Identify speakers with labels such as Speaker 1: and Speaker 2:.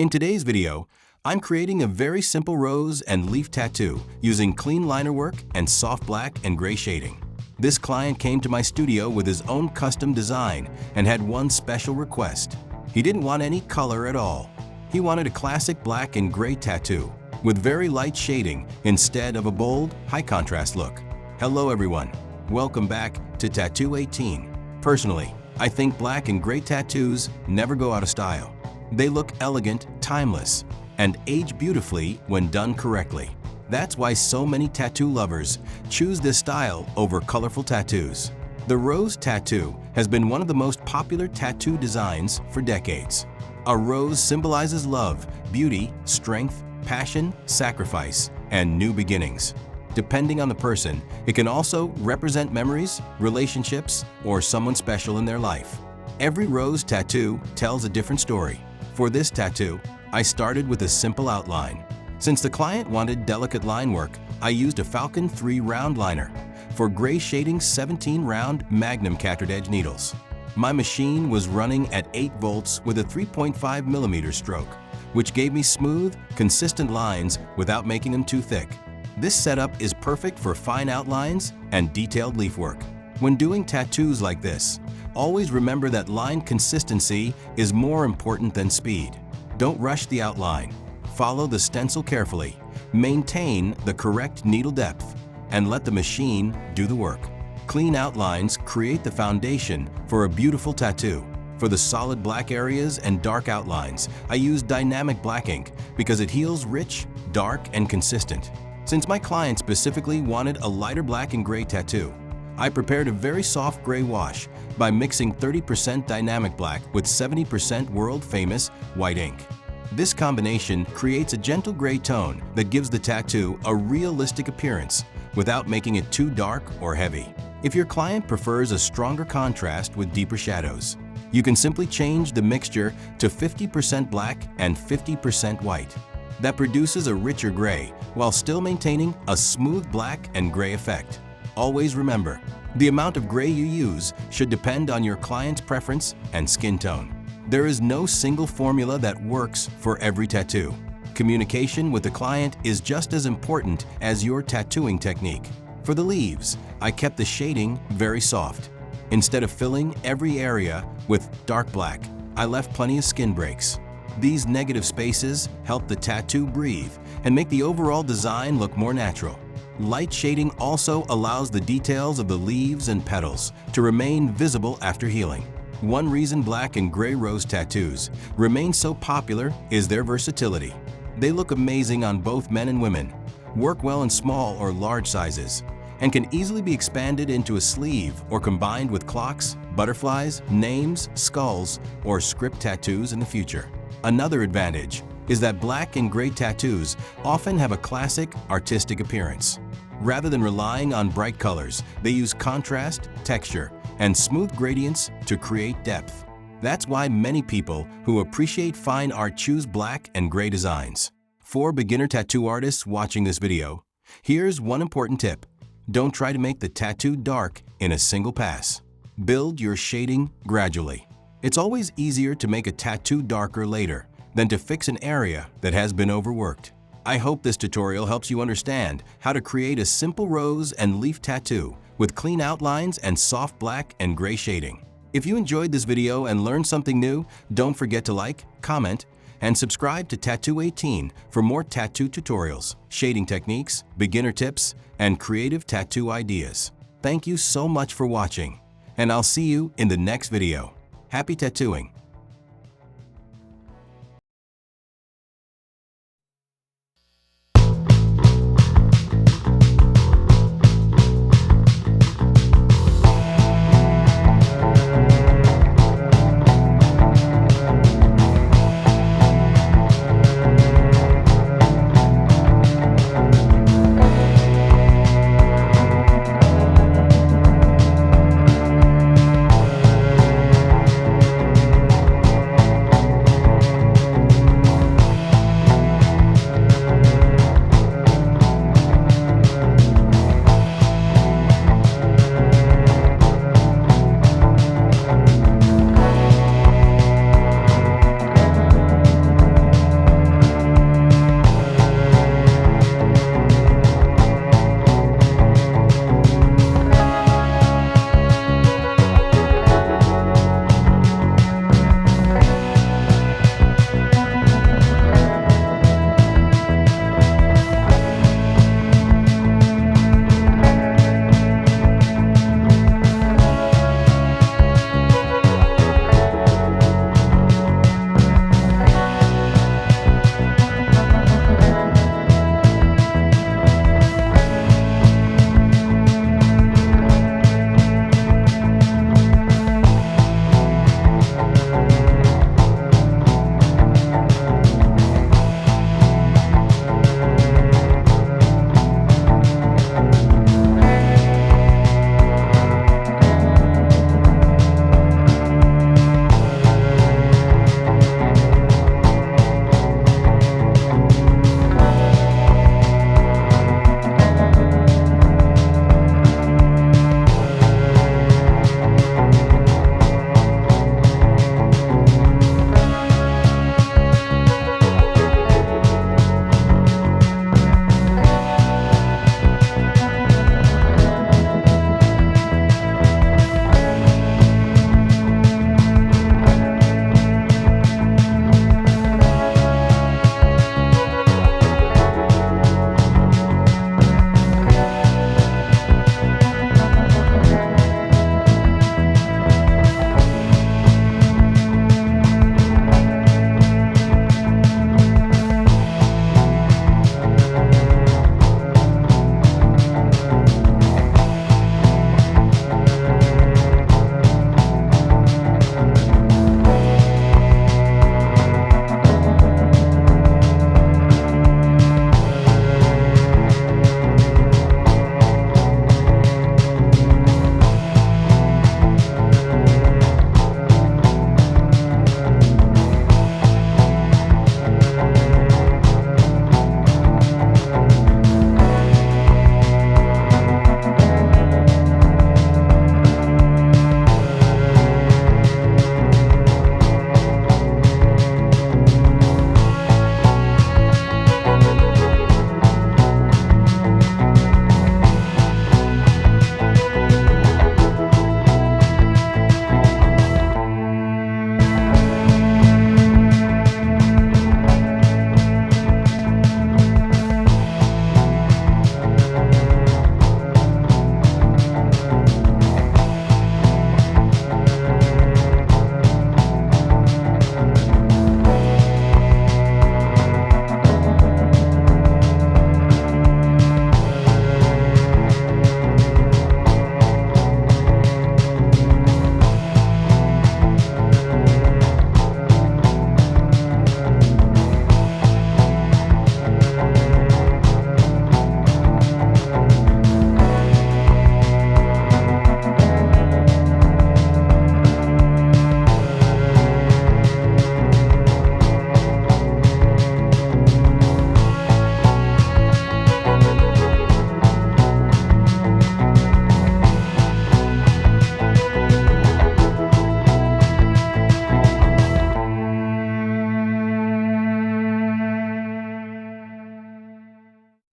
Speaker 1: In today's video, I'm creating a very simple rose and leaf tattoo using clean liner work and soft black and gray shading. This client came to my studio with his own custom design and had one special request. He didn't want any color at all. He wanted a classic black and gray tattoo with very light shading instead of a bold, high-contrast look. Hello everyone, welcome back to Tattoo 18. Personally, I think black and gray tattoos never go out of style. They look elegant, timeless, and age beautifully when done correctly. That's why so many tattoo lovers choose this style over colorful tattoos. The rose tattoo has been one of the most popular tattoo designs for decades. A rose symbolizes love, beauty, strength, passion, sacrifice, and new beginnings. Depending on the person, it can also represent memories, relationships, or someone special in their life. Every rose tattoo tells a different story. For this tattoo, I started with a simple outline. Since the client wanted delicate line work, I used a Falcon 3 round liner. For gray shading, 17 round Magnum cartridge edge needles. My machine was running at 8 volts with a 3.5mm stroke, which gave me smooth, consistent lines without making them too thick. This setup is perfect for fine outlines and detailed leaf work. When doing tattoos like this, always remember that line consistency is more important than speed. Don't rush the outline. Follow the stencil carefully. Maintain the correct needle depth and let the machine do the work. Clean outlines create the foundation for a beautiful tattoo. For the solid black areas and dark outlines, I use dynamic black ink because it heals rich, dark, and consistent. Since my client specifically wanted a lighter black and gray tattoo, I prepared a very soft gray wash by mixing 30% dynamic black with 70% world-famous white ink. This combination creates a gentle gray tone that gives the tattoo a realistic appearance without making it too dark or heavy. If your client prefers a stronger contrast with deeper shadows, you can simply change the mixture to 50% black and 50% white. That produces a richer gray while still maintaining a smooth black and gray effect. Always remember, the amount of gray you use should depend on your client's preference and skin tone. There is no single formula that works for every tattoo. Communication with the client is just as important as your tattooing technique. For the leaves, I kept the shading very soft. Instead of filling every area with dark black, I left plenty of skin breaks. These negative spaces help the tattoo breathe and make the overall design look more natural. Light shading also allows the details of the leaves and petals to remain visible after healing. One reason black and gray rose tattoos remain so popular is their versatility. They look amazing on both men and women, work well in small or large sizes, and can easily be expanded into a sleeve or combined with clocks, butterflies, names, skulls, or script tattoos in the future. Another advantage is that black and gray tattoos often have a classic, artistic appearance. Rather than relying on bright colors, they use contrast, texture, and smooth gradients to create depth. That's why many people who appreciate fine art choose black and gray designs. For beginner tattoo artists watching this video, here's one important tip. Don't try to make the tattoo dark in a single pass. Build your shading gradually. It's always easier to make a tattoo darker later than to fix an area that has been overworked. I hope this tutorial helps you understand how to create a simple rose and leaf tattoo with clean outlines and soft black and gray shading. If you enjoyed this video and learned something new, don't forget to like, comment, and subscribe to Tattoo 18 for more tattoo tutorials, shading techniques, beginner tips, and creative tattoo ideas. Thank you so much for watching, and I'll see you in the next video. Happy tattooing!